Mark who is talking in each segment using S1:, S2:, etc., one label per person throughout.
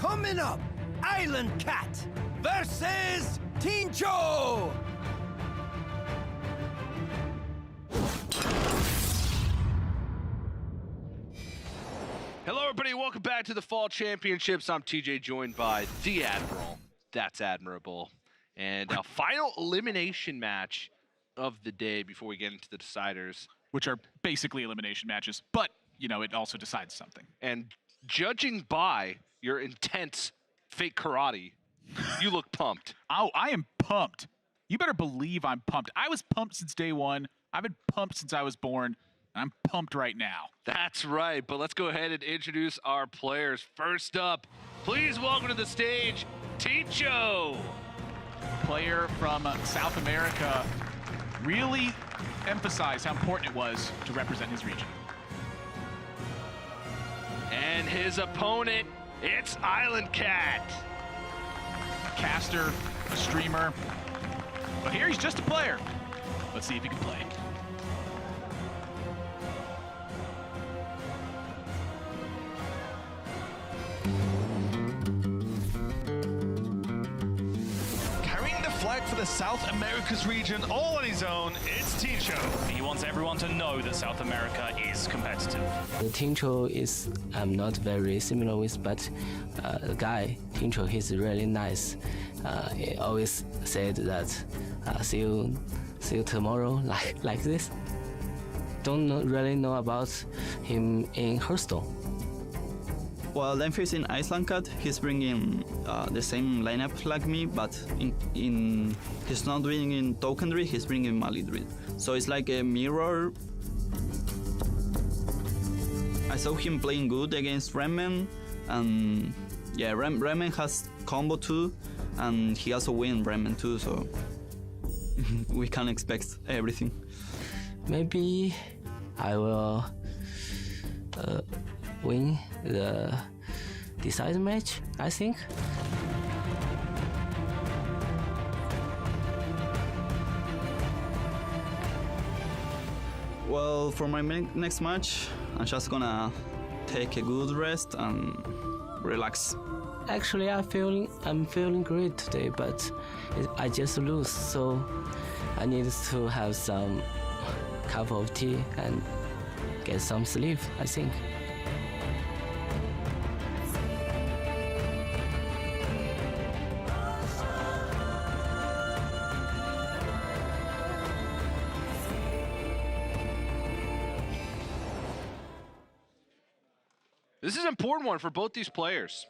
S1: Coming up, Islandcat versus Tincho!
S2: Hello everybody, welcome back to the Fall Championships. I'm TJ, joined by the Admiral. That's admirable. And a final elimination match of the day before we get into the deciders.
S3: Which are basically elimination matches, but, you know, it also decides something.
S2: And judging by your intense fake karate, you look pumped.
S3: Oh, I am pumped. You better believe I'm pumped. I was pumped since day one. I've been pumped since I was born. I'm pumped right now.
S2: That's right, but let's go ahead and introduce our players. First up, please welcome to the stage, Tincho.
S3: Player from South America, really emphasized how important it was to represent his region.
S2: And his opponent, it's Islandcat.
S3: A caster, a streamer, but here he's just a player. Let's see if he can play.
S4: Flag for the South Americas region all on his own, it's Tincho.
S5: He wants everyone to know that South America is competitive.
S6: The Tincho is I'm not very similar with, but the guy, Tincho, he's really nice. He always said that see you tomorrow, like this. Don't really know about him in Hearthstone.
S7: Well, I'm facing Islandcat. He's bringing the same lineup like me, but he's not bringing Token Druid, he's bringing Mali Druid. So it's like a mirror. I saw him playing good against Remen, and yeah, Remen has combo too, and he also win Remen too, so we can expect everything.
S6: Maybe I will win the decisive match, I think.
S7: Well, for my next match, I'm just gonna take a good rest and relax.
S6: Actually, I'm feeling great today, but I just lose, so I need to have some cup of tea and get some sleep, I think.
S2: This is an important one for both these players.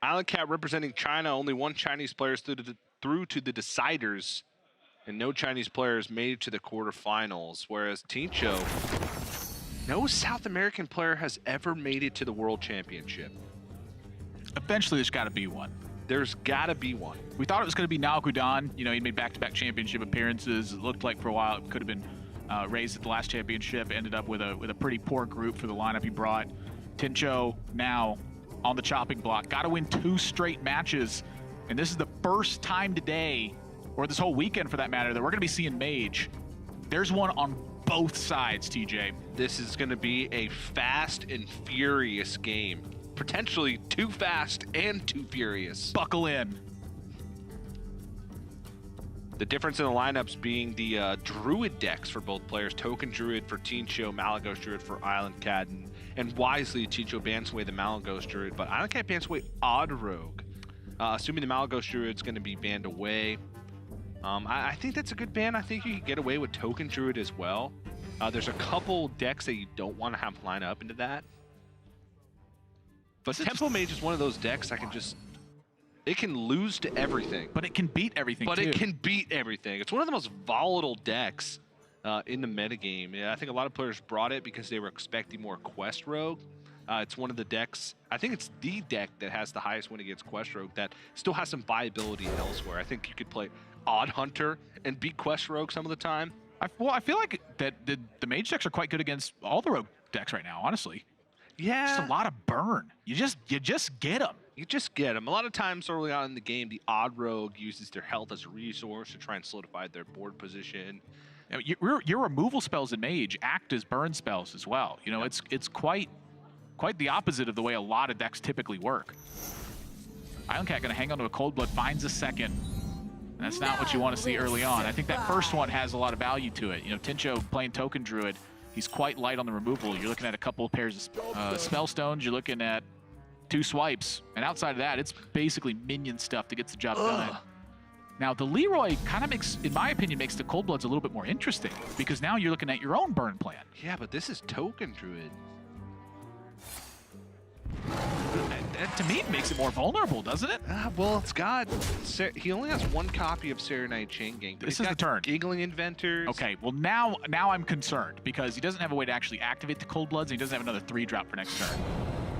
S2: Islandcat representing China, only one Chinese player through to the deciders, and no Chinese players made it to the quarterfinals, whereas Tincho, no South American player has ever made it to the World Championship.
S3: Eventually, there's got to be one.
S2: There's got to be one.
S3: We thought it was going to be Nao Gudan. You know, he made back-to-back championship appearances. It looked like for a while it could have been raised at the last championship. Ended up with a pretty poor group for the lineup he brought. Tincho now on the chopping block. Got to win 2 straight matches. And this is the first time today, or this whole weekend for that matter, that we're going to be seeing Mage. There's one on both sides, TJ.
S2: This is going to be a fast and furious game. Potentially too fast and too furious.
S3: Buckle in.
S2: The difference in the lineups being the Druid decks for both players. Token Druid for Tincho, Malagos Druid for Islandcat, and wisely Tincho bans away the Malagos Druid, but Islandcat bans away Odd Rogue. Assuming the Malagos Druid's going to be banned away. I think that's a good ban. I think you can get away with Token Druid as well. There's a couple decks that you don't want to have line up into that. But Tempo Mage is one of those decks that can just... It can lose to everything.
S3: But it can beat everything,
S2: But
S3: too.
S2: it can beat everything. It's one of the most volatile decks in the metagame. Yeah, I think a lot of players brought it because they were expecting more Quest Rogue. It's one of the decks, I think it's the deck that has the highest win against Quest Rogue that still has some viability elsewhere. I think you could play Odd Hunter and beat Quest Rogue some of the time.
S3: I feel like that the Mage decks are quite good against all the Rogue decks right now, honestly.
S2: Yeah.
S3: Just a lot of burn. You just get them.
S2: You just get them. A lot of times early on in the game, the Odd Rogue uses their health as a resource to try and solidify their board position.
S3: You know, your removal spells in Mage act as burn spells as well. You know, it's quite the opposite of the way a lot of decks typically work. Islandcat gonna hang on to a Cold Blood, finds a second. And that's not what you want to see early on. I think that first one has a lot of value to it. You know, Tincho playing Token Druid, he's quite light on the removal. You're looking at a couple of pairs of spell stones. You're looking at 2 swipes. And outside of that, it's basically minion stuff to get the job done. Now, the Leroy kind of makes, in my opinion, makes the Cold Bloods a little bit more interesting because now you're looking at your own burn plan.
S2: Yeah, but this is Token Druid.
S3: That, to me, it makes it more vulnerable, doesn't it?
S2: Well, it's got... He only has 1 copy of Serenite Chain Gang. But
S3: This
S2: he's
S3: is
S2: got
S3: the turn.
S2: Giggling Inventors.
S3: Okay, well, now I'm concerned because he doesn't have a way to actually activate the Cold Bloods and he doesn't have another 3-drop for next turn.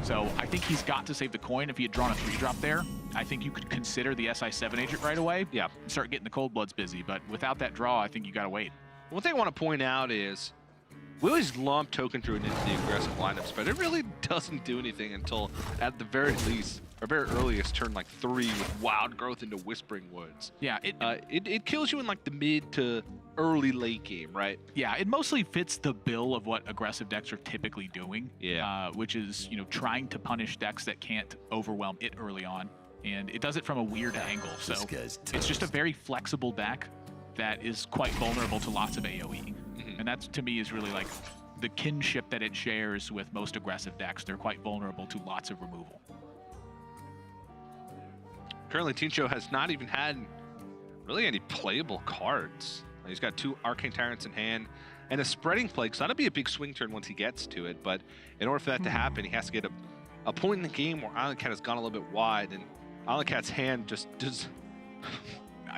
S3: So I think he's got to save the coin. If he had drawn a 3-drop there, I think you could consider the SI7 agent right away.
S2: Yeah.
S3: And start getting the Cold Bloods busy. But without that draw, I think you got to wait.
S2: One thing I want to point out is we always lump Token Druid into the aggressive lineups, but it really doesn't do anything until, at the very least, or very earliest, turn like 3 with Wild Growth into Whispering Woods.
S3: Yeah,
S2: it kills you in like the mid to early late game, right?
S3: Yeah, it mostly fits the bill of what aggressive decks are typically doing.
S2: Yeah.
S3: Which is, you know, trying to punish decks that can't overwhelm it early on. And it does it from a weird angle. So it's just a very flexible deck that is quite vulnerable to lots of AoE. And that, to me, is really like the kinship that it shares with most aggressive decks. They're quite vulnerable to lots of removal.
S2: Currently, Tincho has not even had really any playable cards. He's got 2 Arcane Tyrants in hand and a Spreading Plague, so that'll be a big swing turn once he gets to it. But in order for that to happen, he has to get a point in the game where Islandcat has gone a little bit wide, and Islandcat's hand just does...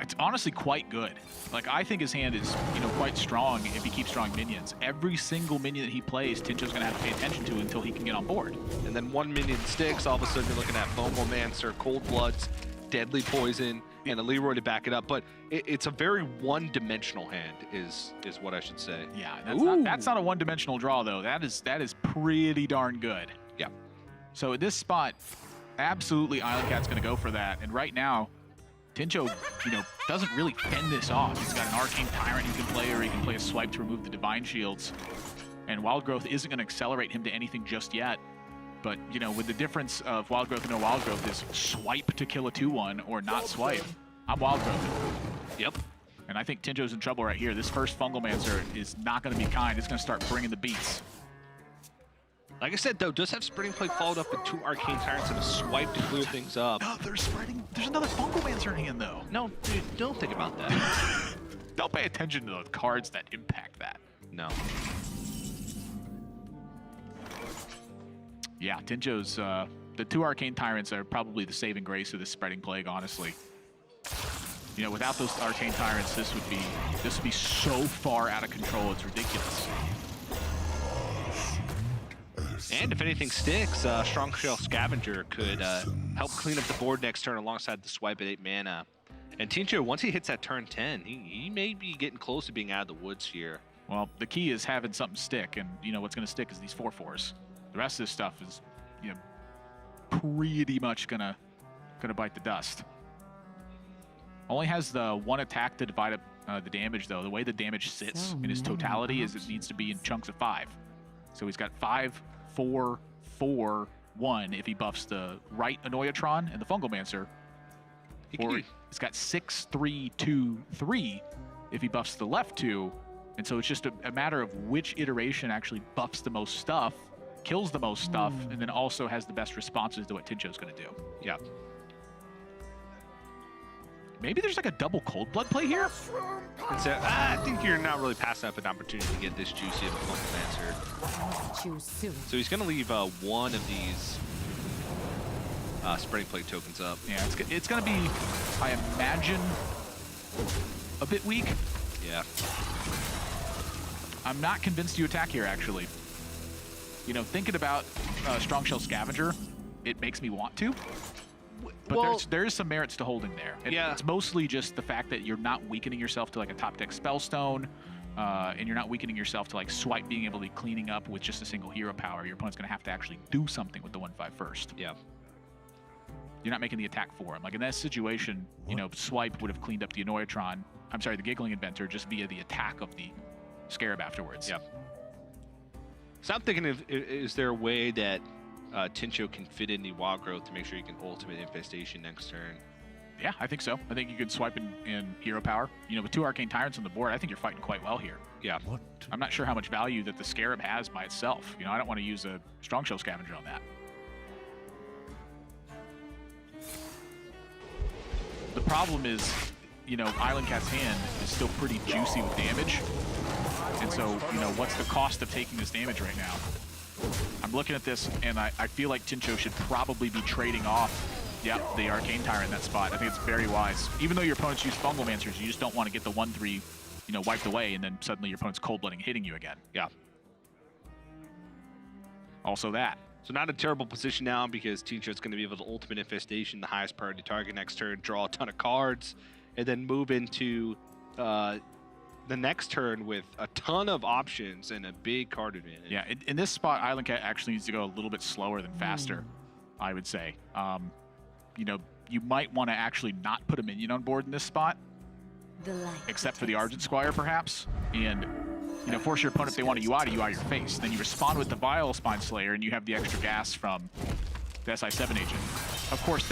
S3: It's honestly quite good. Like, I think his hand is, you know, quite strong if he keeps drawing minions. Every single minion that he plays, Tincho's going to have to pay attention to until he can get on board.
S2: And then 1 minion sticks, all of a sudden you're looking at Fomomancer, Cold Bloods, Deadly Poison, and a Leroy to back it up. But it's a very one-dimensional hand, is what I should say.
S3: Yeah, that's not a one-dimensional draw, though. That is pretty darn good.
S2: Yeah.
S3: So at this spot, absolutely Islandcat's going to go for that. And right now, Tincho, you know, doesn't really fend this off. He's got an Arcane Tyrant he can play, or he can play a swipe to remove the Divine Shields. And Wild Growth isn't going to accelerate him to anything just yet. But, you know, with the difference of Wild Growth and no Wild Growth is swipe to kill a 2-1 or not swipe, I'm Wild Growth.
S2: Yep.
S3: And I think Tincho's in trouble right here. This first Fungalmancer is not going to be kind. It's going to start bringing the beats.
S2: Like I said, though, does have Spreading Plague followed up with 2 Arcane Tyrants and a swipe to clear things up.
S3: No, there's another Fungalmancer in hand, though.
S2: No, dude, don't think about that.
S3: Don't pay attention to the cards that impact that.
S2: No.
S3: Yeah, Tincho's, the 2 Arcane Tyrants are probably the saving grace of this Spreading Plague, honestly. You know, without those Arcane Tyrants, this would be so far out of control, it's ridiculous.
S2: And if anything sticks, Strong Shell Scavenger could help clean up the board next turn alongside the swipe at 8 mana. And Tincho, once he hits that turn 10, he may be getting close to being out of the woods here.
S3: Well, the key is having something stick, and you know what's going to stick is these 4/4s. The rest of this stuff is, you know, pretty much gonna bite the dust. Only has the 1 attack to divide up the damage, though. The way the damage sits in its totality is it needs to be in chunks of 5. So he's got 5, 4, 4, 1 if he buffs the right Annoyatron and the Fungalmancer. Or he's got 6, 3, 2, 3 if he buffs the left 2. And so it's just a matter of which iteration actually buffs the most stuff, kills the most stuff, and then also has the best responses to what Tincho's going to do.
S2: Yeah.
S3: Maybe there's like a double Cold Blood play here?
S2: And so, I think you're not really passing up an opportunity to get this juicy of a Fungalmancer.
S8: Choose soon.
S2: So he's going to leave 1 of these Spreading Plague tokens up.
S3: Yeah, it's going to be, I imagine, a bit weak.
S2: Yeah.
S3: I'm not convinced you attack here, actually. You know, thinking about Strong Shell Scavenger, it makes me want to. But
S2: well,
S3: there is some merits to holding there.
S2: Yeah.
S3: It's mostly just the fact that you're not weakening yourself to like a top deck Spellstone, and you're not weakening yourself to like swipe being able to be cleaning up with just a single hero power. Your opponent's going to have to actually do something with the 1/5 first.
S2: Yeah.
S3: You're not making the attack for him. Like in that situation, you know, swipe would have cleaned up the Annoyatron, I'm sorry, the Giggling Inventor just via the attack of the Scarab afterwards.
S2: Yeah. So I'm thinking, is there a way that Tincho can fit in the wild growth to make sure you can ultimate infestation next turn.
S3: Yeah, I think so. I think you could swipe in hero power. You know, with 2 Arcane Tyrants on the board, I think you're fighting quite well here.
S2: Yeah.
S3: I'm not sure how much value that the Scarab has by itself. You know, I don't want to use a Strong Shell Scavenger on that. The problem is, you know, Islandcat's hand is still pretty juicy with damage. And so, you know, what's the cost of taking this damage right now? I'm looking at this, and I feel like Tincho should probably be trading off the Arcane Tyrant in that spot. I think it's very wise. Even though your opponents use Fungal Mancers, you just don't want to get the 1-3, you know, wiped away, and then suddenly your opponent's cold-blooding hitting you again.
S2: Yeah.
S3: Also that.
S2: So not a terrible position now because Tincho's going to be able to ultimate infestation, the highest priority target next turn, draw a ton of cards, and then move into the next turn with a ton of options and a big card advantage.
S3: Yeah, in this spot, Islandcat actually needs to go a little bit slower than faster, I would say. You know, you might want to actually not put a minion on board in this spot, except for the Argent Squire, perhaps, and, you know, force your opponent, if they want to UI, to UI your face. Then you respond with the Vile Spine Slayer, and you have the extra gas from the SI7 agent. Of course,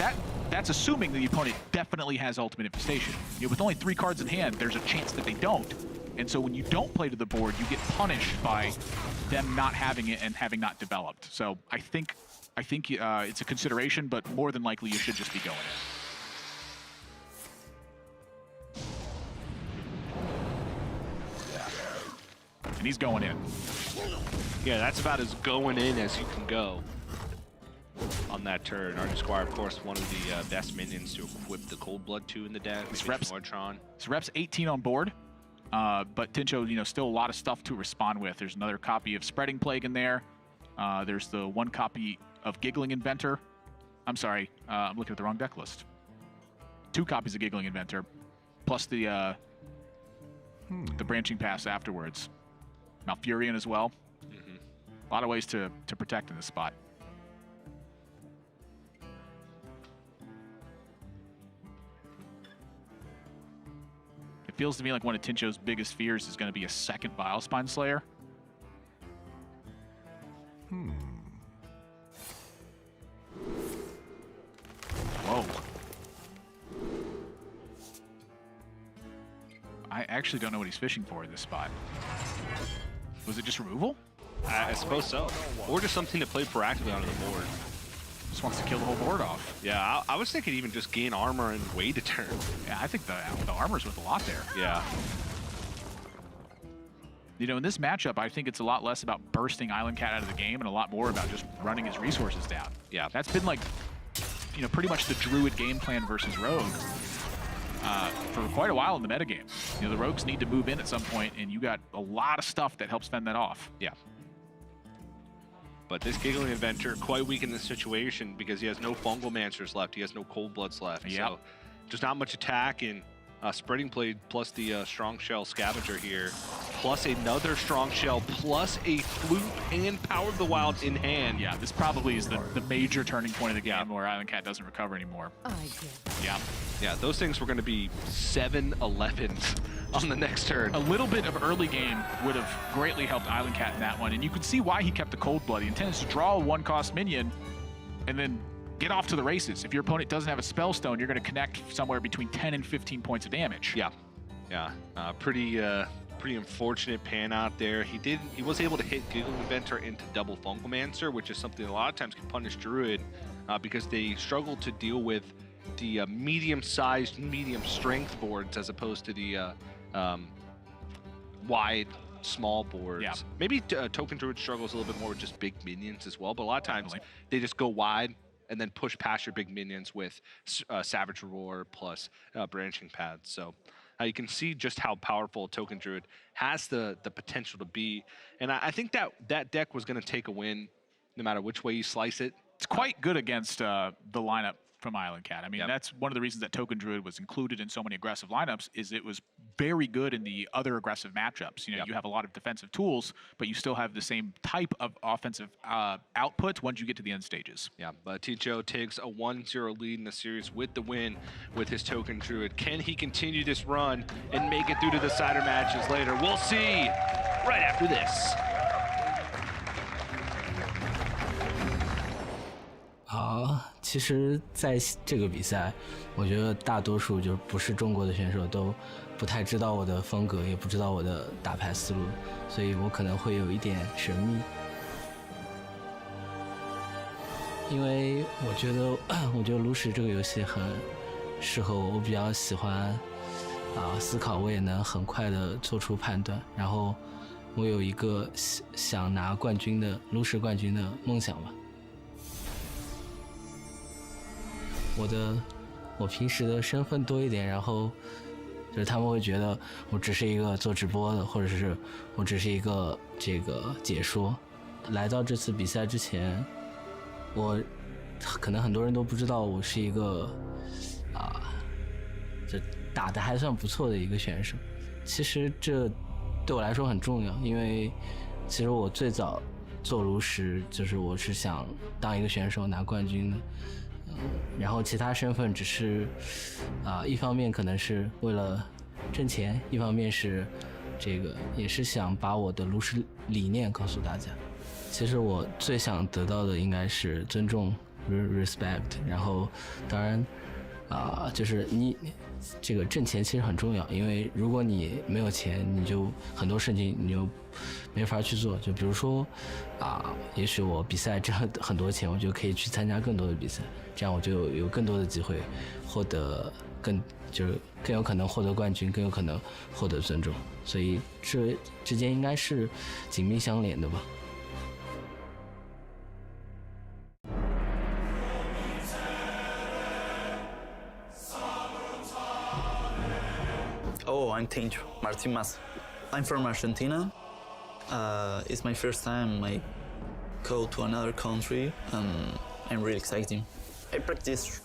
S3: that's assuming that the opponent definitely has Ultimate Infestation. You know, with only 3 cards in hand, there's a chance that they don't. And so when you don't play to the board, you get punished by them not having it and having not developed. So I think it's a consideration, but more than likely you should just be going in. And he's going in.
S2: Yeah, that's about as going in as you can go on that turn. Argent Squire, of course, one of the best minions to equip the Cold Blood 2 in the deck.
S3: This reps 18 on board, but Tincho, you know, still a lot of stuff to respond with. There's another copy of Spreading Plague in there. There's the 1 copy of Giggling Inventor. I'm sorry, I'm looking at the wrong deck list. 2 copies of Giggling Inventor, plus the Branching Pass afterwards. Malfurion as well. A lot of ways to protect in this spot. It feels to me like one of Tincho's biggest fears is going to be a second Vile Spine Slayer. Whoa. I actually don't know what he's fishing for in this spot. Was it just removal?
S2: I suppose so. Or just something to play proactively onto the board.
S3: Just wants to kill the whole board off.
S2: Yeah, I was thinking even just gain armor and wait a turn.
S3: Yeah, I think the armor's worth a lot there.
S2: Yeah.
S3: You know, in this matchup, I think it's a lot less about bursting Islandcat out of the game and a lot more about just running his resources down.
S2: Yeah.
S3: That's been like, you know, pretty much the Druid game plan versus Rogue for quite a while in the metagame. You know, the Rogues need to move in at some point, and you got a lot of stuff that helps fend that off.
S2: Yeah. But this Giggling Inventor, quite weak in this situation because he has no Fungal Mancers left. He has no Cold Bloods left.
S3: Yep.
S2: So just not much attack, and Spreading Plague plus the Strong Shell Scavenger here, plus another Strong Shell, plus a Flute and Power of the Wild in hand.
S3: Yeah, this probably is the major turning point of the game where Islandcat doesn't recover anymore. Yeah.
S2: Yeah, those things were going to be 7-11s on the next turn.
S3: A little bit of early game would have greatly helped Islandcat in that one, and you could see why he kept the Cold Blood. He intends to draw a 1-cost minion and then get off to the races. If your opponent doesn't have a Spellstone, you're going to connect somewhere between 10 and 15 points of damage.
S2: Yeah, yeah, pretty unfortunate pan out there. He was able to hit Giggling Inventor into double Fungal Mancer, which is something a lot of times can punish Druid because they struggle to deal with the medium-sized, medium-strength boards as opposed to the wide, small boards.
S3: Yeah.
S2: Maybe Token Druid struggles a little bit more with just big minions as well, but a lot of times they just go wide and then push past your big minions with Savage Roar plus Branching Paths. So you can see just how powerful Token Druid has the potential to be. And I think that deck was going to take a win no matter which way you slice it.
S3: It's quite good against the lineup from Islandcat. I mean, that's one of the reasons that Token Druid was included in so many aggressive lineups, is it was very good in the other aggressive matchups. You know, you have a lot of defensive tools, but you still have the same type of offensive output once you get to the end stages.
S2: Yeah, but Tincho takes a 1-0 lead in the series with the win with his Token Druid. Can he continue this run and make it through to the cider matches later? We'll see right after this.
S6: 其实在这个比赛，我觉得大多数就是不是中国的选手都不太知道我的风格，也不知道我的打牌思路，所以我可能会有一点神秘。因为我觉得炉石这个游戏很适合我，我比较喜欢思考，我也能很快的做出判断，然后我有一个想拿炉石冠军的梦想吧。我平时的身份多一点，然后就是他们会觉得我只是一个做直播的，或者是我只是一个这个解说。来到这次比赛之前，可能很多人都不知道我是一个这打得还算不错的一个选手。其实这对我来说很重要，因为其实我最早做炉石就是我是想当一个选手拿冠军的。然后其他身份只是一方面可能是为了挣钱，一方面是这个也是想把我的炉石理念告诉大家。其实我最想得到的应该是尊重 respect， 然后当然就是你这个挣钱其实很重要，因为如果你没有钱，你就很多事情你就没法去做。就比如说也许我比赛挣了很多钱，我就可以去参加更多的比赛，这样我就有更多的机会获得更有可能获得冠军，更有可能获得尊重，所以这之间应该是紧密相连的吧。
S7: Oh, I'm Tincho, Martin Mas. I'm from Argentina. It's my first time I go to another country, and I'm really excited. I practice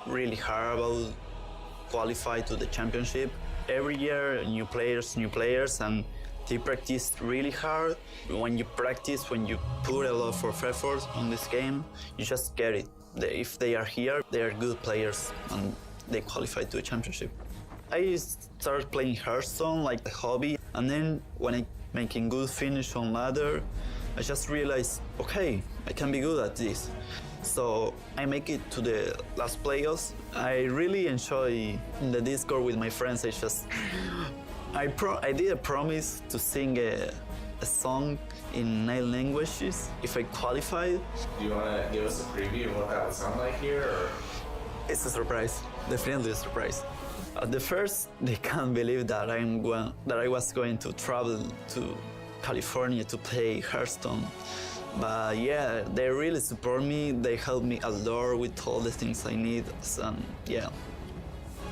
S7: really hard about qualify to the championship. Every year, new players, and they practice really hard. When you practice, when you put a lot of effort on this game, you just get it. If they are here, they are good players, and they qualify to a championship. I started playing Hearthstone like a hobby, and then when I making good finish on ladder, I just realized, okay, I can be good at this. So I make it to the last playoffs. I really enjoy in the Discord with my friends. I did a promise to sing a song in 9 languages if I qualified.
S8: Do you want to give us a preview of what that would sound like here? Or?
S7: It's a surprise, definitely a surprise. At the first, they can't believe that I was going to travel to California to play Hearthstone. But yeah, they really support me. They help me a lot with all the things I need. And yeah,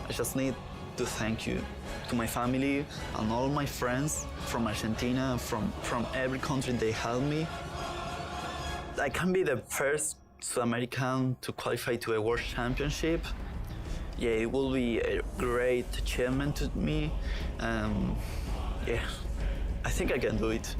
S7: I just need to thank you to my family and all my friends from Argentina, from every country. They help me. I can be the first South American to qualify to a World Championship. Yeah, it will be a great achievement to me. Yeah, I think I can do it.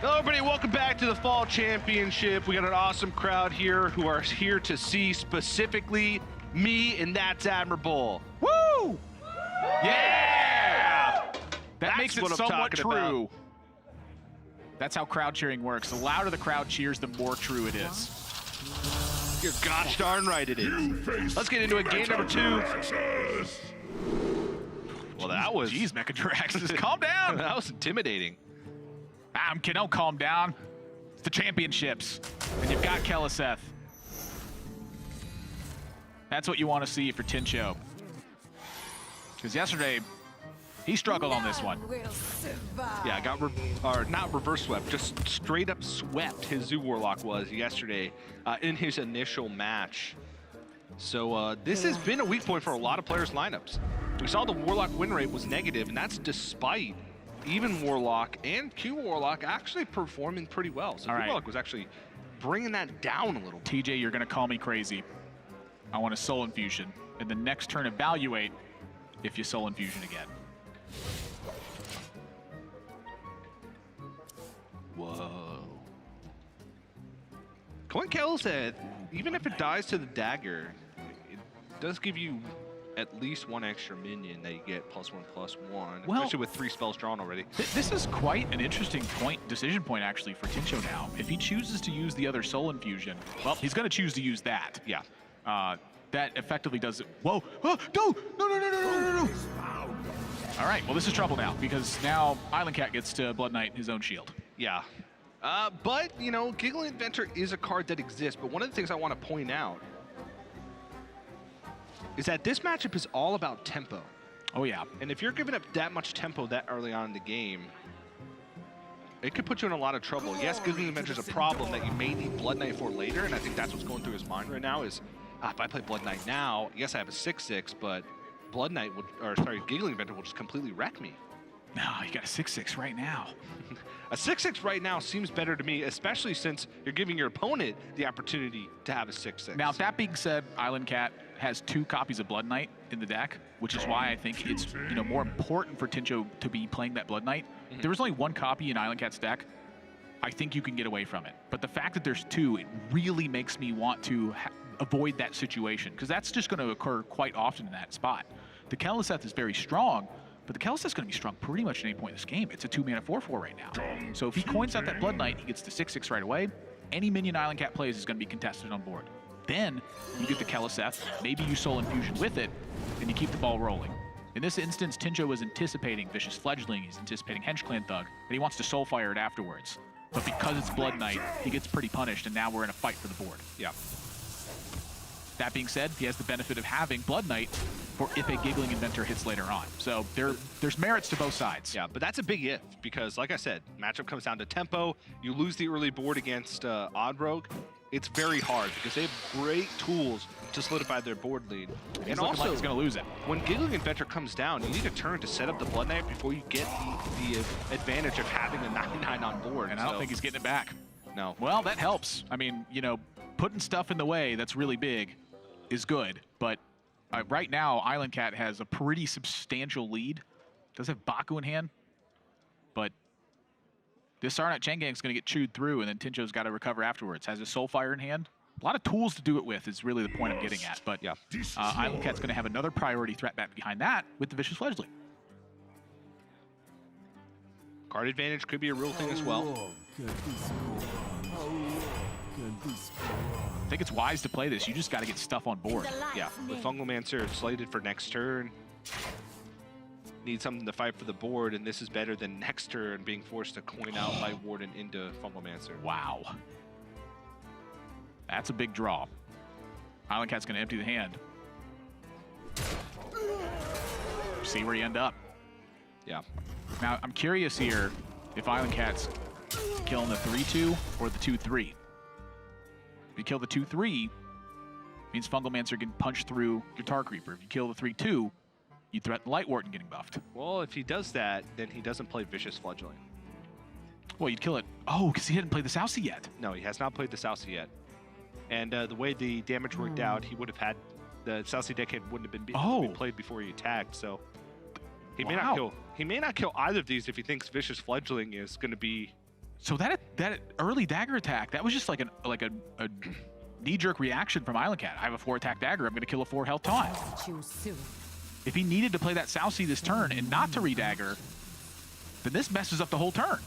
S2: Hello everybody, welcome back to the Fall Championship. We got an awesome crowd here who are here to see specifically me, and that's admirable. Woo!
S3: Yeah! That
S2: That's
S3: makes it
S2: what I'm
S3: somewhat
S2: talking
S3: true.
S2: about.
S3: That's how crowd cheering works. The louder the crowd cheers, the more true it is.
S2: You're gosh darn right it is. Let's get into it. Game number 2. Well, that was...
S3: Jeez, Mechadrax, just calm down.
S2: That was intimidating.
S3: Don't calm down. It's the championships. And you've got Keliseth. That's what you want to see for Tincho. Because yesterday, he struggled on this one.
S2: Yeah, got not reverse swept, just straight up swept. His Zoo Warlock was yesterday in his initial match. So this has been a weak point for a lot of players' lineups. We saw the Warlock win rate was negative, and that's despite even Warlock and Q Warlock actually performing pretty well. So Q Warlock was actually bringing that down a little bit.
S3: TJ, you're going to call me crazy. I want a Soul Infusion. And the next turn, evaluate if you Soul Infusion again.
S2: Whoa. Keliseth, even if it dies to the dagger, it does give you at least one extra minion that you get +1/+1,
S3: Well,
S2: especially with 3 spells drawn already.
S3: This is quite an interesting decision point actually for Tincho now. If he chooses to use the other Soul Infusion, well, he's going to choose to use that.
S2: Yeah.
S3: That effectively does it. Whoa! Oh, no! No! All right, well, this is trouble now because now Islandcat gets to Blood Knight his own shield.
S2: Yeah. But, you know, Giggling Inventor is a card that exists, but one of the things I want to point out is that this matchup is all about tempo.
S3: Oh, yeah.
S2: And if you're giving up that much tempo that early on in the game, it could put you in a lot of trouble. Yes, Giggling Inventor is a problem that you may need Blood Knight for later, and I think that's what's going through his mind right now is, if I play Blood Knight now, yes, I have a 6/6, but Blood Knight would, or sorry, Giggling Inventor will just completely wreck me.
S3: No, you got a 6/6 right now.
S2: A 6/6 right now seems better to me, especially since you're giving your opponent the opportunity to have a 6/6.
S3: Now, that being said, Islandcat has 2 copies of Blood Knight in the deck, which is why I think it's more important for Tincho to be playing that Blood Knight. If there was only 1 copy in Islandcat's deck, I think you can get away from it. But the fact that there's 2, it really makes me want to avoid that situation, because that's just going to occur quite often in that spot. The Keleseth is very strong, but the Keleseth's going to be strong pretty much at any point in this game. It's a 2-mana 4/4 right now. So if he coins out that Blood Knight, he gets the 6/6 right away. Any minion Islandcat plays is going to be contested on board. Then you get the Keleseth, maybe you Soul Infusion with it, and you keep the ball rolling. In this instance, Tincho was anticipating Vicious Fledgling, he's anticipating Hench Clan Thug, and he wants to Soulfire it afterwards. But because it's Blood Knight, he gets pretty punished, and now we're in a fight for the board.
S2: Yeah.
S3: That being said, he has the benefit of having Blood Knight for if a Giggling Inventor hits later on. So there's merits to both sides.
S2: Yeah, but that's a big if, because like I said, matchup comes down to tempo. You lose the early board against Odd Rogue. It's very hard because they have great tools to solidify their board lead.
S3: And also, like he's going to lose it.
S2: When Giggling Inventor comes down, you need a turn to set up the Blood Knight before you get the advantage of having a 9/9 on board.
S3: And I don't think he's getting it back.
S2: No.
S3: Well, that helps. I mean, putting stuff in the way that's really big is good, but right now, Islandcat has a pretty substantial lead. Does have Baku in hand, but this Sarnat Chengang is going to get chewed through, and then Tincho's got to recover afterwards. Has his Soulfire in hand. A lot of tools to do it with is really the point I'm getting at, but yeah, Islandcat's going to have another priority threat back behind that with the Vicious Fledgling.
S2: Card advantage could be a real thing as well.
S3: I think it's wise to play this. You just got to get stuff on board.
S2: Yeah, with Fungalmancer slated for next turn, need something to fight for the board, and this is better than next turn being forced to coin out Light Warden into Fungalmancer.
S3: Wow. That's a big draw. Islandcat's going to empty the hand. See where you end up.
S2: Yeah.
S3: Now, I'm curious here if Islandcat's killing the 3/2 or the 2/3. If you kill the 2/3, means Fungalmancer can punch through your Tar Creeper. If you kill the 3/2, you threaten Light Warden getting buffed.
S2: Well, if he does that, then he doesn't play Vicious Fledgling.
S3: Well, you'd kill it. Oh, because he hadn't played the Southsea yet.
S2: No, he has not played the Southsea yet. And the way the damage worked out, he would have had the Southsea Decade wouldn't have been played before he attacked. So he may not kill. He may not kill either of these if he thinks Vicious Fledgling is going to be.
S3: So that early dagger attack, that was just like a knee-jerk reaction from Islandcat. I have a 4-attack dagger. I'm going to kill a 4-health taunt. If he needed to play that Southsea this turn and not to redagger, then this messes up the whole turn.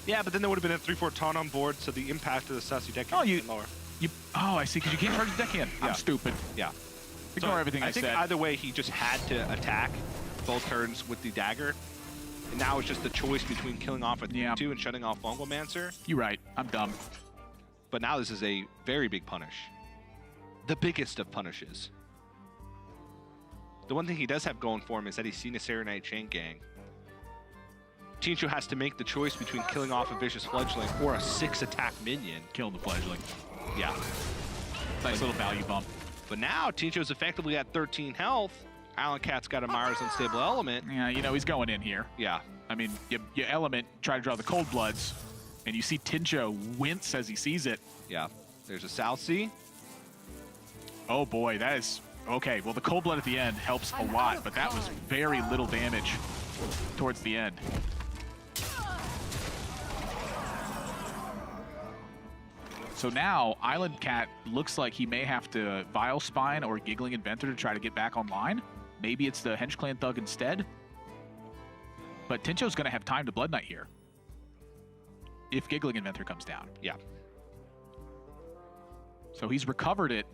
S2: Yeah, but then there would have been a 3/4 taunt on board, so the impact of the Southsea Decade would be lower.
S3: I see, because you can't charge the deckhand.
S2: Yeah.
S3: I'm stupid.
S2: Yeah.
S3: Ignore everything I
S2: think
S3: said.
S2: Either way, he just had to attack both turns with the dagger. And now it's just the choice between killing off a 3/2 and shutting off Fungalmancer.
S3: You're right. I'm dumb.
S2: But now this is a very big punish. The biggest of punishes. The one thing he does have going for him is that he's seen a Serenite Chengang. Tincho has to make the choice between killing off a Vicious Fledgling or a 6-attack minion.
S3: Killing the Fledgling.
S2: Yeah.
S3: Nice little value bump.
S2: But now Tincho's effectively at 13 health. Islandcat's got a Myra's Unstable Element.
S3: Yeah, he's going in here.
S2: Yeah.
S3: I mean, you element, try to draw the Cold Bloods, and you see Tincho wince as he sees it.
S2: Yeah. There's a Southsea.
S3: Oh boy, that is... Okay, well the Cold Blood at the end helps a lot, but that was very little damage towards the end. So now Islandcat looks like he may have to Vile Spine or Giggling Inventor to try to get back online. Maybe it's the Henge Clan Thug instead. But Tincho's going to have time to Blood Knight here if Giggling Inventor comes down.
S2: Yeah.
S3: So he's recovered it,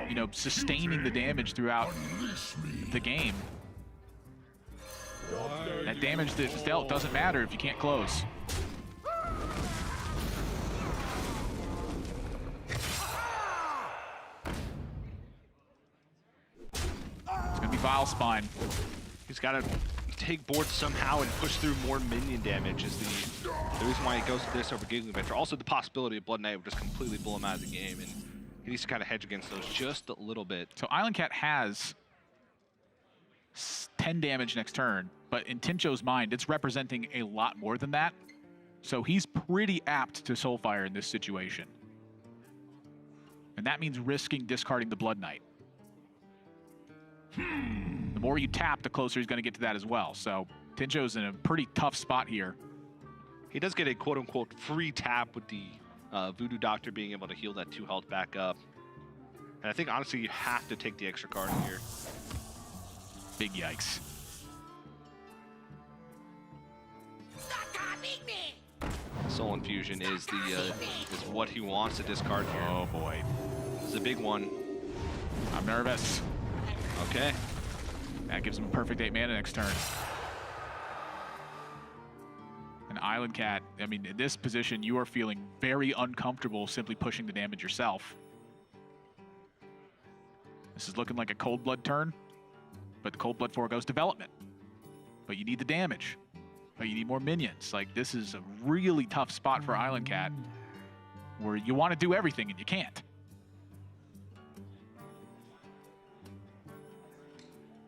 S3: you know, sustaining the damage throughout the game. That damage that's dealt doesn't matter if you can't close. It's going to be Vile Spine.
S2: He's got to take board somehow and push through more minion damage is the reason why he goes to this over Giggling Inventor. Also, the possibility of Blood Knight would just completely blow him out of the game, and he needs to kind of hedge against those just a little bit.
S3: So Islandcat has 10 damage next turn, but in Tincho's mind, it's representing a lot more than that. So he's pretty apt to Soulfire in this situation. And that means risking discarding the Blood Knight. The more you tap, the closer he's going to get to that as well. So Tincho's in a pretty tough spot here.
S2: He does get a quote-unquote free tap with the Voodoo Doctor being able to heal that 2 health back up. And I think, honestly, you have to take the extra card here.
S3: Big yikes.
S2: Soul Infusion is is what he wants to discard here.
S3: Oh, boy.
S2: This is a big one.
S3: I'm nervous.
S2: Okay.
S3: That gives him a perfect 8 mana next turn. And Islandcat, I mean, in this position, you are feeling very uncomfortable simply pushing the damage yourself. This is looking like a Cold Blood turn, but the Cold Blood foregoes development. But you need the damage. But you need more minions. Like, this is a really tough spot for Islandcat, where you want to do everything and you can't.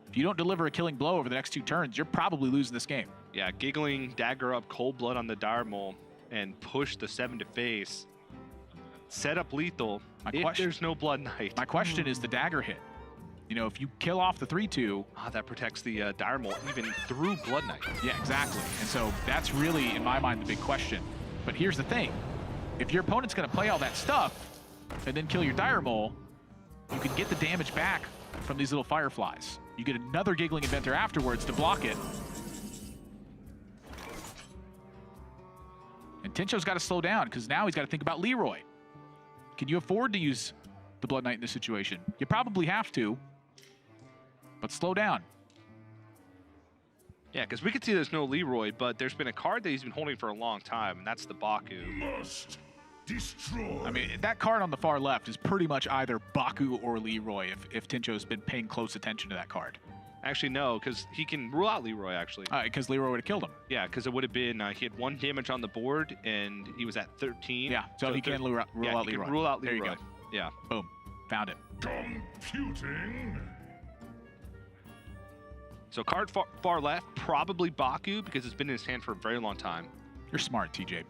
S3: If you don't deliver a killing blow over the next 2 turns, you're probably losing this game.
S2: Yeah, Giggling, Dagger up, Cold Blood on the Dire Mole, and push the 7 to face. Set up lethal if there's no Blood Knight.
S3: My question is the Dagger hit. You know, if you kill off the 3/2...
S2: that protects the Dire Mole even through Blood Knight.
S3: Yeah, exactly. And so that's really, in my mind, the big question. But here's the thing. If your opponent's going to play all that stuff and then kill your Dire Mole, you can get the damage back from these little fireflies. You get another Giggling Inventor afterwards to block it. And Tincho's got to slow down because now he's got to think about Leroy. Can you afford to use the Blood Knight in this situation? You probably have to, but slow down.
S2: Yeah, because we could see there's no Leroy, but there's been a card that he's been holding for a long time, and that's the Baku.
S9: Must destroy.
S3: I mean, that card on the far left is pretty much either Baku or Leroy if Tincho's been paying close attention to that card.
S2: Actually, no, because he can rule out Leroy, actually.
S3: Because Leroy would have killed him.
S2: Yeah, because it would have been, he had 1 damage on the board, and he was at 13.
S3: Yeah, so he can rule out Leroy.
S2: Can rule out Leroy.
S3: There you go.
S2: Yeah.
S3: Boom. Found it.
S9: Computing.
S2: So card far left, probably Baku, because it's been in his hand for a very long time.
S3: You're smart, TJ.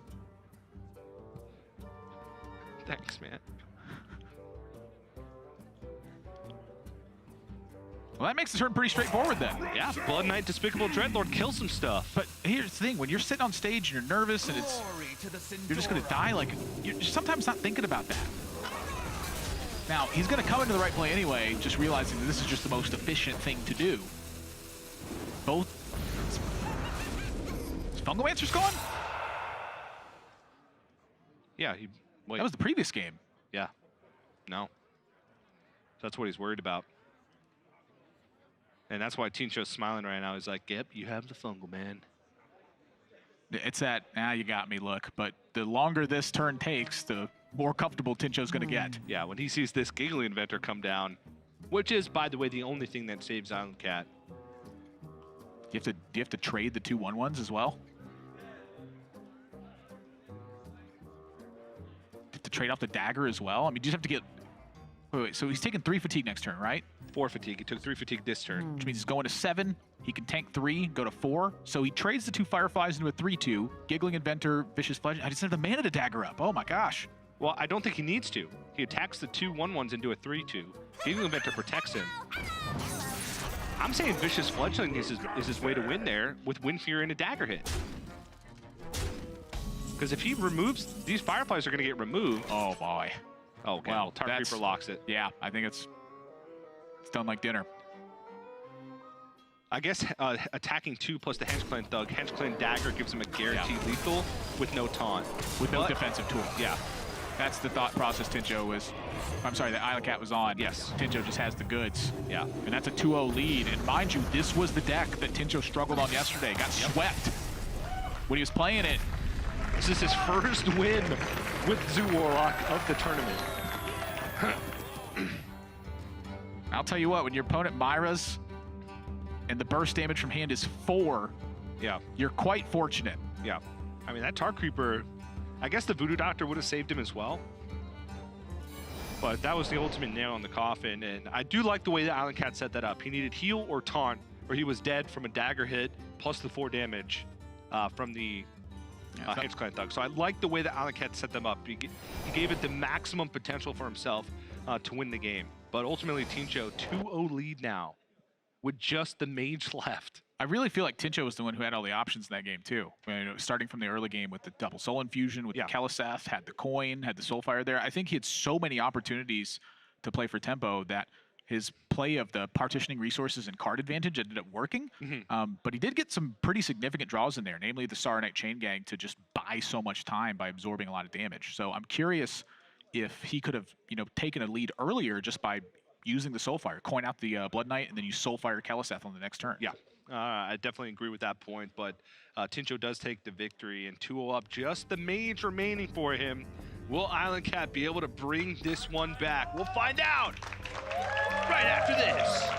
S2: Thanks, man.
S3: Well, that makes the turn pretty straightforward then.
S2: Yeah, Blood Knight, Despicable Dreadlord, kill some stuff.
S3: But here's the thing, when you're sitting on stage and you're nervous and you're just going to die, like, you're sometimes not thinking about that. Now, he's going to come into the right play anyway, just realizing that this is just the most efficient thing to do. Both. Is Fungomancer's gone?
S2: Yeah, wait.
S3: That was the previous game.
S2: Yeah. No. That's what he's worried about. And that's why Tincho's smiling right now. He's like, yep, you have the Fungal Man.
S3: It's that, you got me look. But the longer this turn takes, the more comfortable Tincho's going to get.
S2: Yeah, when he sees this Giggling Inventor come down, which is, by the way, the only thing that saves Islandcat.
S3: Do you have to trade the 2 1/1s as well? Do you have to trade off the Dagger as well? I mean, you just have to get... Wait, so he's taking 3 fatigue next turn, right?
S2: 4 fatigue. He took 3 fatigue this turn.
S3: Which means he's going to 7. He can tank 3, go to 4. So he trades the 2 Fireflies into a 3/2. Giggling Inventor, Vicious Fledge. I just have the mana to Dagger up. Oh my gosh.
S2: Well, I don't think he needs to. He attacks the 2 1/1s into a 3/2. Giggling Inventor protects him. I'm saying Vicious Fledgling is his way to win there with Wind Fury and a Dagger hit. Because if he removes, these Fireflies are going to get removed.
S3: Oh, boy.
S2: Oh, okay.
S3: Well,
S2: Tar
S3: that's-
S2: Creeper locks it.
S3: Yeah, I think it's done like dinner.
S2: I guess attacking 2 plus the Hench Clan Thug. Hench Clan Dagger gives him a guaranteed lethal with no taunt.
S3: With no defensive tool.
S2: Yeah.
S3: That's the thought process Tincho was, I'm sorry, that Islandcat was on.
S2: Yes.
S3: Tincho just has the goods.
S2: Yeah.
S3: And that's a 2-0 lead. And mind you, this was the deck that Tincho struggled on yesterday. Got swept when he was playing it.
S2: This is his first win with Zoo Warlock of the tournament.
S3: I'll tell you what, when your opponent Myra's and the burst damage from hand is 4,
S2: Yeah.
S3: you're quite fortunate.
S2: Yeah. I mean, that Tar Creeper, I guess the Voodoo Doctor would have saved him as well. But that was the ultimate nail in the coffin. And I do like the way the Islandcat set that up. He needed heal or taunt, or he was dead from a dagger hit, plus the 4 damage from the Hench Clan Thug. So I like the way the Islandcat set them up. He gave it the maximum potential for himself to win the game. But ultimately, Tincho, 2-0 lead now with just the mage left.
S3: I really feel like Tincho was the one who had all the options in that game too. I mean, starting from the early game with the double soul infusion, with the Keliseth, had the coin, had the soulfire there. I think he had so many opportunities to play for tempo that his play of the partitioning resources and card advantage ended up working. But he did get some pretty significant draws in there, namely the Saronite Chain Gang to just buy so much time by absorbing a lot of damage. So I'm curious if he could have, taken a lead earlier just by using the Soulfire, coin out the Blood Knight, and then use Soulfire Keliseth on the next turn.
S2: Yeah, I definitely agree with that point, but Tincho does take the victory, and 2-0 up, just the mage remaining for him. Will Islandcat be able to bring this one back? We'll find out right after this.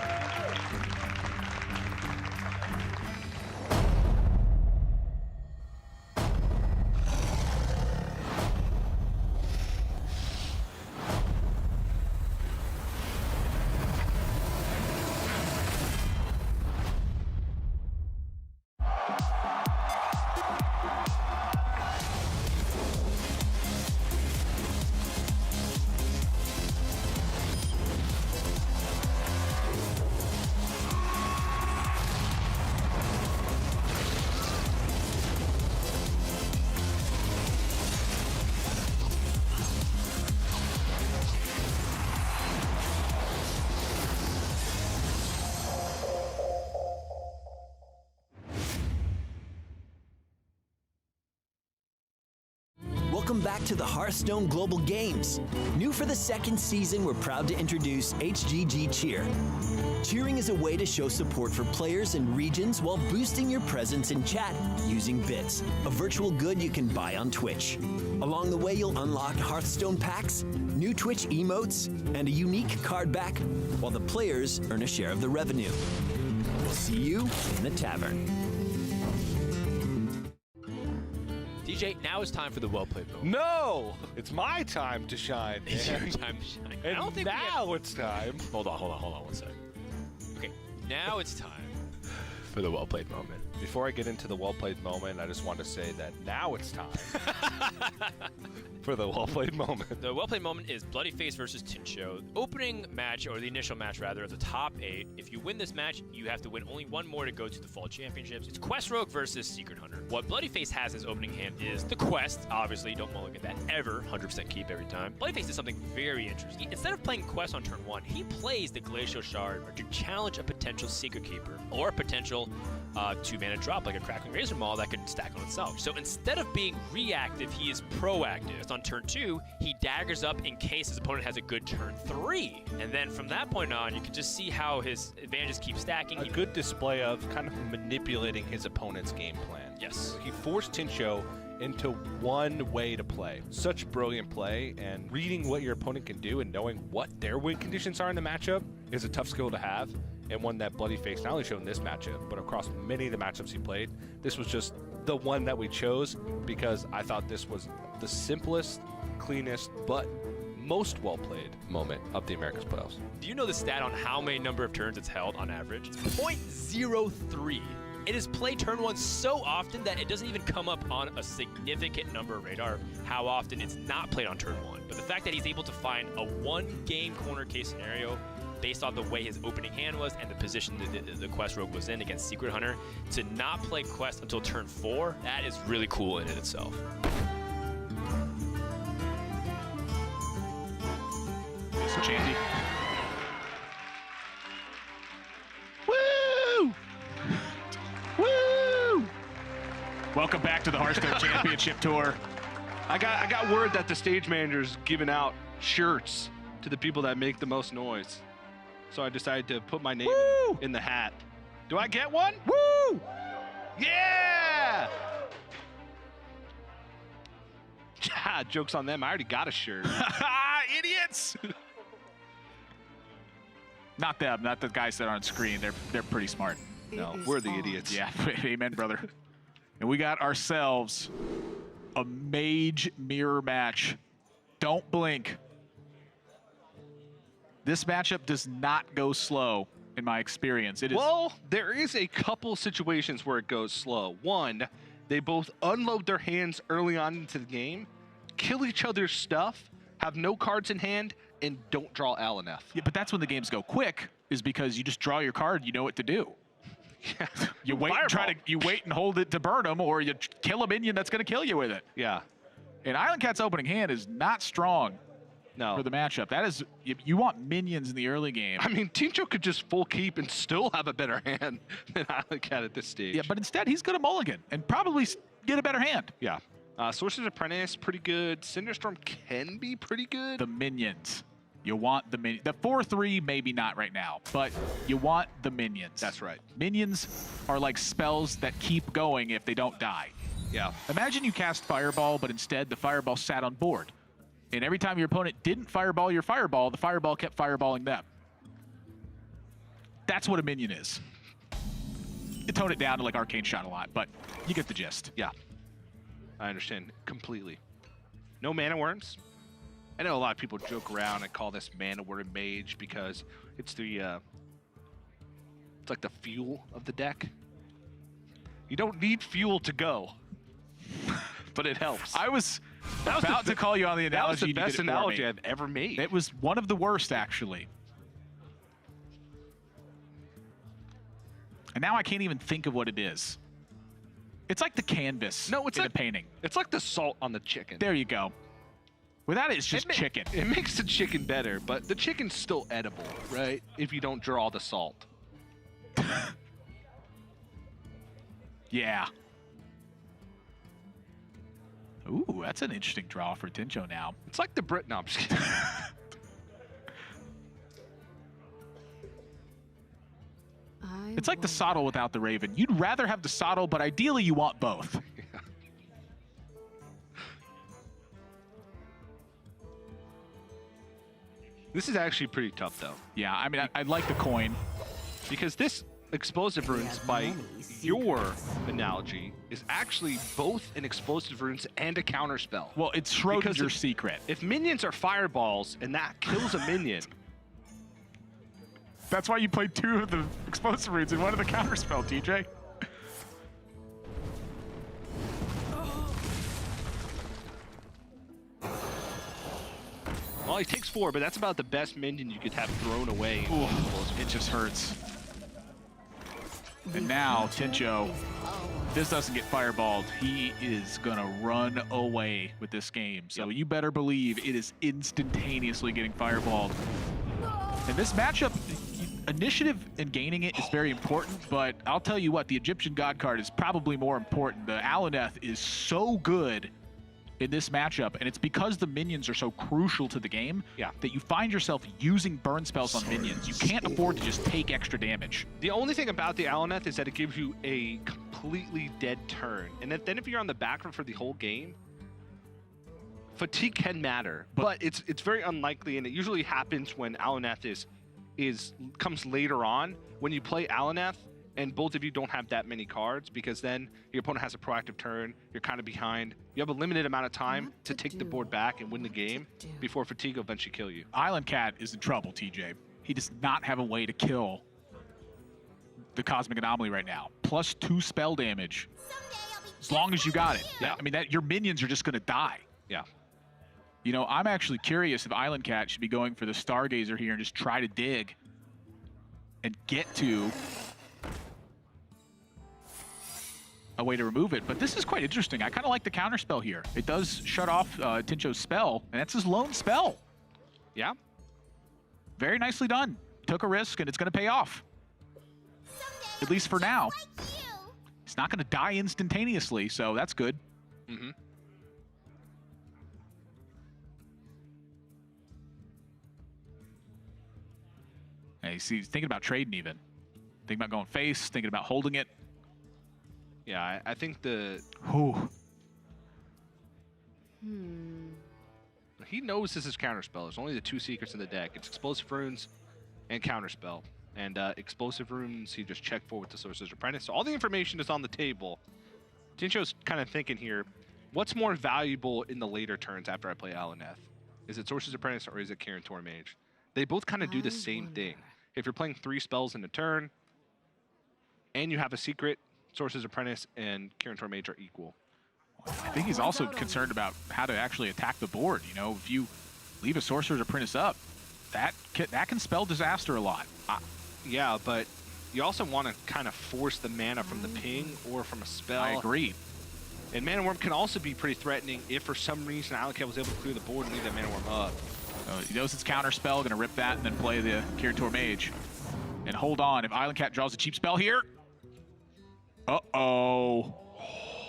S1: Welcome back to the Hearthstone Global Games. New for the second season, we're proud to introduce HGG Cheer. Cheering is a way to show support for players and regions while boosting your presence in chat using bits, a virtual good you can buy on Twitch. Along the way, you'll unlock Hearthstone packs, new Twitch emotes, and a unique card back, while the players earn a share of the revenue. We'll see you in the tavern.
S10: DJ, now it's time for the well-played moment.
S11: No! It's my time to shine.
S10: It's your time to shine.
S11: And
S10: I don't think
S11: now it's time.
S10: Hold on one second. Okay, now it's time for the well-played moment.
S11: Before I get into the well-played moment, I just want to say that now it's time for the well-played moment.
S10: The well-played moment is Bloody Face versus Tincho. Opening match, or the initial match rather, of the top 8. If you win this match, you have to win only one more to go to the Fall Championships. It's Quest Rogue versus Secret Hunter. What Bloody Face has as opening hand is the Quest. Obviously, don't want to look at that ever. 100% keep every time. Bloody Face does something very interesting. Instead of playing Quest on turn 1, he plays the Glacial Shard to challenge a potential Secret Keeper or a potential 2-mana drop like a Crackling Razor Maul that could stack on itself. So instead of being reactive, he is proactive. On turn 2, he daggers up in case his opponent has a good turn 3. And then from that point on, you can just see how his advantages keep stacking.
S11: A good display of kind of manipulating his opponent's game plan.
S10: Yes.
S11: He forced Tincho into one way to play. Such brilliant play, and reading what your opponent can do and knowing what their win conditions are in the matchup is a tough skill to have, and one that Bloody Face not only showed in this matchup, but across many of the matchups he played. This was just the one that we chose because I thought this was the simplest, cleanest, but most well-played moment of the Americas playoffs.
S10: Do you know the stat on how many number of turns it's held on average? It's 0.03. It is played turn 1 so often that it doesn't even come up on a significant number radar how often it's not played on turn 1. But the fact that he's able to find a one-game corner case scenario based on the way his opening hand was and the position the Quest Rogue was in against Secret Hunter, to not play Quest until turn 4, that is really cool in it itself.
S3: Chanty.
S2: Woo! Woo!
S3: Welcome back to the Hearthstone Championship Tour.
S2: I got word that the stage manager's giving out shirts to the people that make the most noise. So I decided to put my name in the hat. Do I get one?
S3: Woo!
S2: Yeah! Joke's on them. I already got a shirt.
S3: Idiots! Not them, not the guys that are on screen. They're pretty smart.
S2: No, we're the idiots.
S3: Yeah, amen, brother. And we got ourselves a mage mirror match. Don't blink. This matchup does not go slow, in my experience. It is.
S2: Well, there is a couple situations where it goes slow. One, they both unload their hands early on into the game, kill each other's stuff, have no cards in hand, and don't draw Alaneth.
S3: Yeah, but that's when the games go quick, is because you just draw your card, you know what to do.
S2: Yeah.
S3: You wait and you wait and hold it to burn them, or you kill a minion that's going to kill you with it.
S2: Yeah.
S3: And Islandcat's opening hand is not strong.
S2: No.
S3: For the matchup. That is, you want minions in the early game.
S2: I mean, Tincho could just full keep and still have a better hand than Islandcat at this stage.
S3: Yeah, but instead he's going to mulligan and probably get a better hand.
S2: Yeah. Sorcerer's Apprentice, pretty good. Cinderstorm can be pretty good.
S3: The minions. You want the minions. The 4-3, maybe not right now, but you want the minions.
S2: That's right.
S3: Minions are like spells that keep going if they don't die.
S2: Yeah.
S3: Imagine you cast Fireball, but instead the Fireball sat on board. And every time your opponent didn't fireball your Fireball, the Fireball kept fireballing them. That's what a minion is. You tone it down to like Arcane Shot a lot, but you get the gist.
S2: Yeah. I understand completely. No mana worms. I know a lot of people joke around and call this mana worm mage because it's the it's like the fuel of the deck. You don't need fuel to go, but it helps.
S3: I was about to call you on the analogy.
S2: That was the best analogy I've ever made.
S3: It was one of the worst, actually. And now I can't even think of what it is. It's like the canvas in a painting.
S2: It's like the salt on the chicken.
S3: There you go. Without it, it's just chicken.
S2: It makes the chicken better, but the chicken's still edible, right? If you don't draw the salt.
S3: Yeah. Ooh, that's an interesting draw for Tincho now.
S2: It's like the Brit. No, I'm just kidding.
S3: It's like the Soddle without the Raven. You'd rather have the Soddle, but ideally you want both.
S2: Yeah. This is actually pretty tough, though.
S3: Yeah, I mean, I like the coin.
S2: Because this Explosive Runes, by your analogy, is actually both an Explosive Runes and a counterspell.
S3: Well, it's Schrodinger's secret.
S2: If minions are fireballs and that kills a minion...
S3: That's why you played 2 of the Explosive Runes and 1 of the counterspell, TJ.
S2: Well, he takes 4, but that's about the best minion you could have thrown away.
S3: Ooh, it just hurts. And now, Tincho, this doesn't get fireballed. He is going to run away with this game. So you better believe it is instantaneously getting fireballed. And this matchup, initiative and gaining it is very important, but I'll tell you what, the Egyptian God card is probably more important. The Alaneth is so good in this matchup, and it's because the minions are so crucial to the game that you find yourself using burn spells on minions. You can't afford to just take extra damage.
S2: The only thing about the Alaneth is that it gives you a completely dead turn, and then if you're on the back foot for the whole game, fatigue can matter, but it's very unlikely, and it usually happens when Alaneth comes later on when you play Alaneth and both of you don't have that many cards, because then your opponent has a proactive turn, you're kind of behind. You have a limited amount of time to take the board back and win the game before fatigue will eventually kill you.
S3: Islandcat is in trouble, TJ. He does not have a way to kill the Cosmic Anomaly right now. +2 spell damage. As long as you got it. Yeah. I mean, your minions are just going to die.
S2: Yeah.
S3: You know, I'm actually curious if Islandcat should be going for the Stargazer here and just try to dig and get to a way to remove it. But this is quite interesting. I kind of like the counterspell here. It does shut off Tincho's spell, and that's his lone spell.
S2: Yeah.
S3: very nicely done. Took a risk, and it's going to pay off. At least for now. He's not going to die instantaneously, so that's good.
S2: Mm-hmm.
S3: Hey, he's thinking about trading even. Thinking about going face, thinking about holding it.
S2: Yeah, I think
S3: Whew.
S2: he knows this is Counterspell. There's only the 2 secrets in the deck. It's Explosive Runes and Counterspell. And Explosive Runes, he just checked for with the Sorcerer's Apprentice. So all the information is on the table. Tincho's kind of thinking here, what's more valuable in the later turns after I play Alaneth? Is it Sorcerer's Apprentice or is it Kirin Tor Mage? They both kind of do the same thing. If you're playing 3 spells in a turn, and you have a secret, Sorcerer's Apprentice and Kirin Tor Mage are equal.
S3: I think he's also concerned about how to actually attack the board. You know, if you leave a Sorcerer's Apprentice up, that can spell disaster a lot.
S2: Yeah, but you also want to kind of force the mana from the ping or from a spell.
S3: I agree.
S2: And Mana Worm can also be pretty threatening if for some reason Islandcat was able to clear the board and leave that Mana Worm up.
S3: He knows it's Counterspell, going to rip that and then play the Kirin Tor Mage. And hold on, if Islandcat draws a cheap spell here. Uh-oh.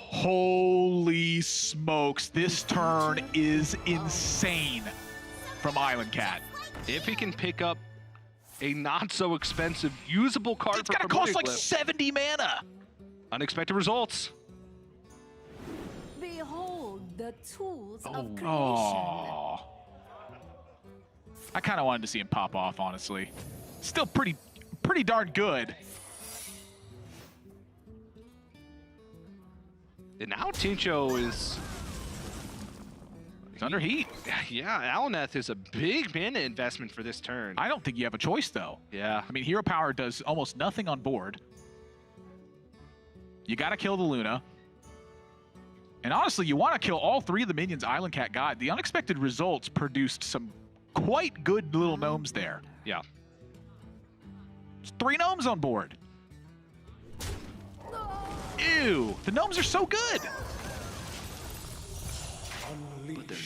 S3: Holy smokes, this turn is insane from Islandcat.
S2: If he can pick up a not-so-expensive, usable card
S3: it's gonna cost like 70 mana.
S2: Unexpected results.
S12: Behold the tools of creation.
S3: Oh. I kind of wanted to see him pop off, honestly. Still pretty darn good.
S2: And now Tincho is...
S3: He's under heat.
S2: Yeah, Alaneth is a big mana investment for this turn.
S3: I don't think you have a choice, though.
S2: Yeah.
S3: I mean, Hero Power does almost nothing on board. You got to kill the Luna. And honestly, you want to kill all 3 of the minions Islandcat got. The unexpected results produced some quite good little gnomes there.
S2: Yeah.
S3: There's 3 gnomes on board. Ew, the gnomes are so good.
S9: But they're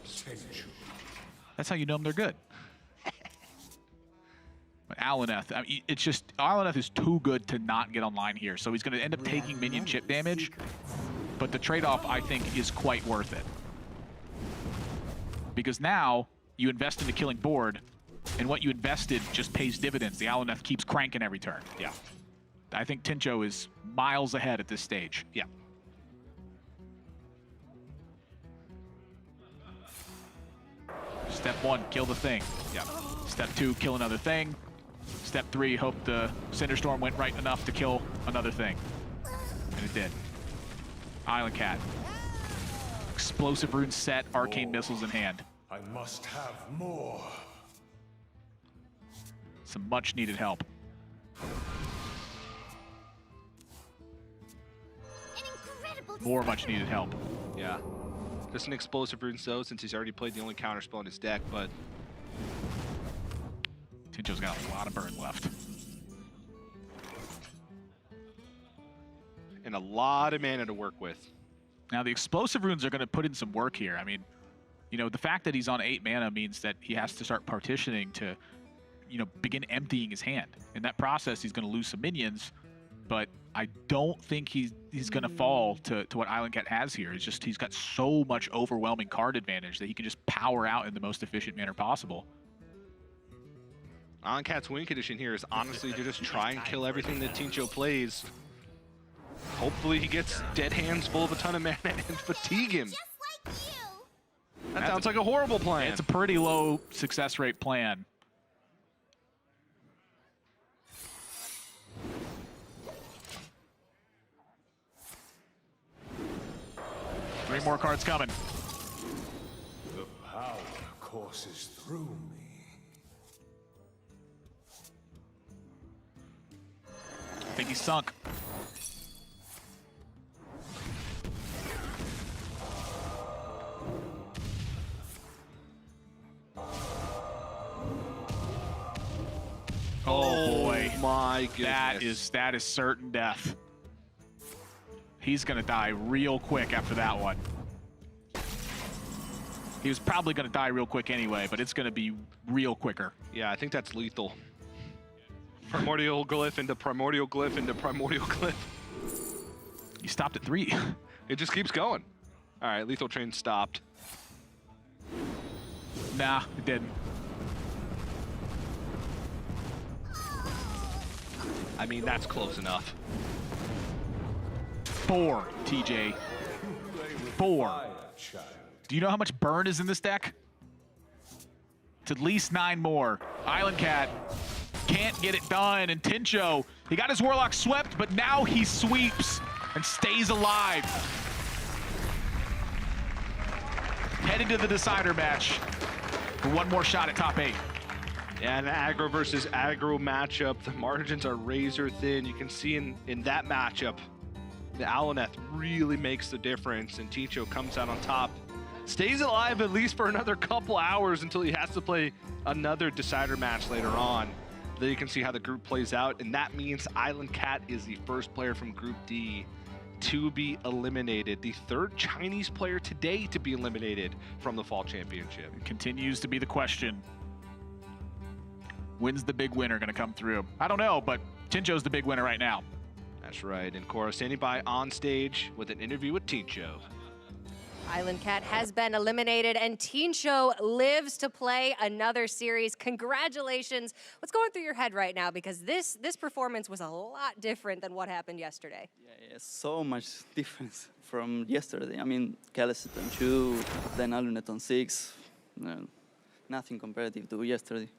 S9: potential.
S3: That's how you know they're good. But Alaneth, I mean, it's just, Alaneth is too good to not get online here. So he's going to end up taking minion chip damage. But the trade-off, I think, is quite worth it. Because now you invest into killing board, and what you invested just pays dividends. The Alaneth keeps cranking every turn.
S2: Yeah.
S3: I think Tincho is miles ahead at this stage.
S2: Yeah.
S3: Step 1, kill the thing.
S2: Yeah.
S3: Step 2, kill another thing. Step 3, hope the Cinderstorm went right enough to kill another thing. And it did. Islandcat. Explosive Rune set, Arcane Missiles in hand.
S9: I must have more.
S3: Some much needed help. More much needed help.
S2: Yeah. Just an Explosive Rune, though, since he's already played the only counterspell in his deck, but...
S3: Tincho's got a lot of burn left.
S2: And a lot of mana to work with.
S3: Now, the Explosive Runes are going to put in some work here. I mean, you know, the fact that he's on 8 mana means that he has to start partitioning to, you know, begin emptying his hand. In that process, he's going to lose some minions, but I don't think he's going to fall to what Islandcat has here. It's just he's got so much overwhelming card advantage that he can just power out in the most efficient manner possible.
S2: Islandcat's win condition here is honestly to just try and kill everything that Tincho plays. Hopefully he gets dead hands full of a ton of mana and fatigue him. That sounds like a horrible plan.
S3: It's a pretty low success rate plan. Three more cards coming.
S9: The power courses through me.
S3: I think he's sunk. Oh boy.
S2: My goodness.
S3: That is certain death. He's gonna die real quick after that one. He was probably going to die real quick anyway, but it's going to be real quicker.
S2: Yeah, I think that's lethal. Primordial glyph into primordial glyph into primordial glyph.
S3: You stopped at 3.
S2: It just keeps going. All right, lethal train stopped.
S3: Nah, it didn't.
S2: I mean, that's close enough.
S3: 4, TJ. 4. Do you know how much burn is in this deck? It's at least 9 more. Islandcat can't get it done, and Tincho, he got his Warlock swept, but now he sweeps and stays alive. Headed to the decider match for one more shot at top 8.
S2: Yeah, an aggro versus aggro matchup. The margins are razor thin. You can see in that matchup, the Alaneth really makes the difference, and Tincho comes out on top. Stays alive at least for another couple hours until he has to play another decider match later on. There you can see how the group plays out, and that means Islandcat is the first player from Group D to be eliminated, the 3rd Chinese player today to be eliminated from the Fall Championship.
S3: It continues to be the question. When's the big winner going to come through? I don't know, but Tincho's the big winner right now.
S2: That's right, and Cora standing by on stage with an interview with Tincho.
S13: Islandcat has been eliminated, and Tincho lives to play another series. Congratulations. What's going through your head right now? Because this performance was a lot different than what happened yesterday.
S7: Yeah, so much difference from yesterday. I mean, Kellis on 2, then Alunet on 6. Nothing comparative to yesterday.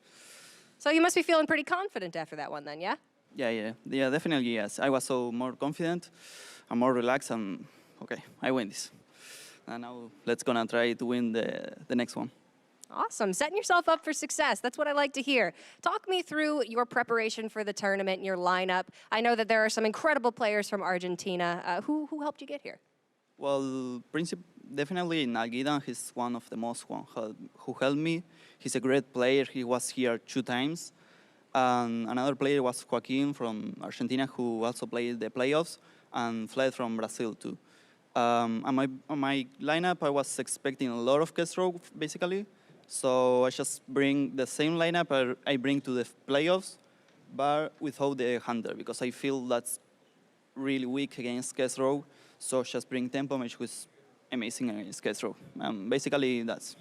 S13: So you must be feeling pretty confident after that one then, yeah?
S7: Yeah, definitely yes. I was so more confident and more relaxed, and okay, I win this. And now let's gonna try to win the next one.
S13: Awesome, setting yourself up for success. That's what I like to hear. Talk me through your preparation for the tournament and your lineup. I know that there are some incredible players from Argentina. Who helped you get here?
S7: Well, definitely Nalgidan. He's one of the most one who helped me. He's a great player. He was here 2 times. And another player was Joaquin from Argentina, who also played the playoffs and fled from Brazil too. On my lineup, I was expecting a lot of Kestro, basically. So I just bring the same lineup I bring to the playoffs, but without the Hunter, because I feel that's really weak against Kestro. So just bring Tempo Mage, who's amazing against Kestro. Basically, that's...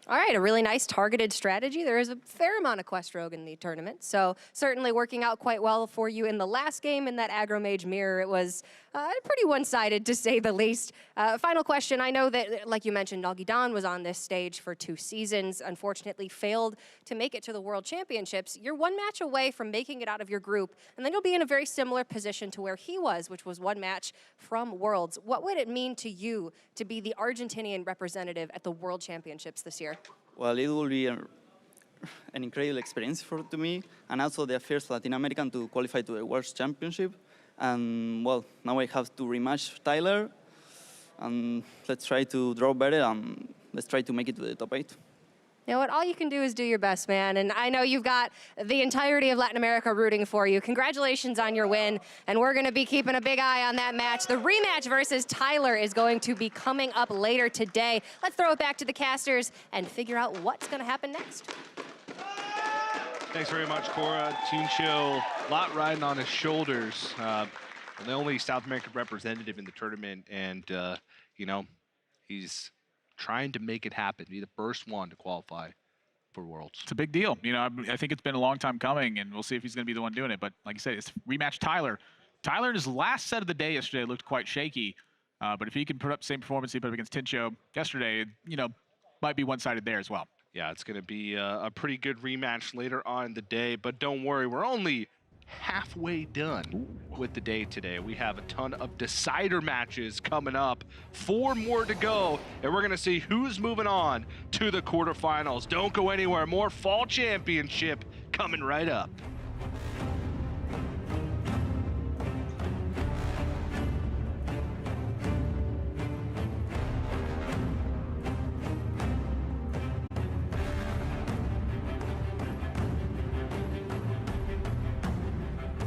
S13: All right, a really nice targeted strategy. There is a fair amount of Quest Rogue in the tournament, so certainly working out quite well for you in the last game in that Aggro Mage mirror. It was pretty one-sided, to say the least. Final question, I know that, like you mentioned, Nalgidan was on this stage for 2 seasons, unfortunately failed to make it to the World Championships. You're 1 match away from making it out of your group, and then you'll be in a very similar position to where he was, which was 1 match from Worlds. What would it mean to you to be the Argentinian representative at the World Championships this year?
S7: Well, it will be an incredible experience to me, and also the first Latin American to qualify to the World Championship. And well, now I have to rematch Tyler, and let's try to draw better, and let's try to make it to the top 8.
S13: You know what? All you can do is do your best, man. And I know you've got the entirety of Latin America rooting for you. Congratulations on your win. And we're going to be keeping a big eye on that match. The rematch versus Tyler is going to be coming up later today. Let's throw it back to the casters and figure out what's going to happen next.
S2: Thanks very much, Cora. Tincho, a lot riding on his shoulders. The only South American representative in the tournament, and, you know, he's trying to make it happen, be the first one to qualify for Worlds.
S3: It's a big deal. You know, I think it's been a long time coming, and we'll see if he's going to be the one doing it. But like you said, it's rematch Tyler. Tyler in his last set of the day yesterday looked quite shaky. But if he can put up the same performance he put up against Tincho yesterday, you know, might be one-sided there as well.
S2: Yeah, it's going to be a pretty good rematch later on in the day. But don't worry, we're only halfway done with the day today. We have a ton of decider matches coming up, 4 more to go, and we're gonna see who's moving on to the quarterfinals. Don't go anywhere, more Fall Championship coming right up.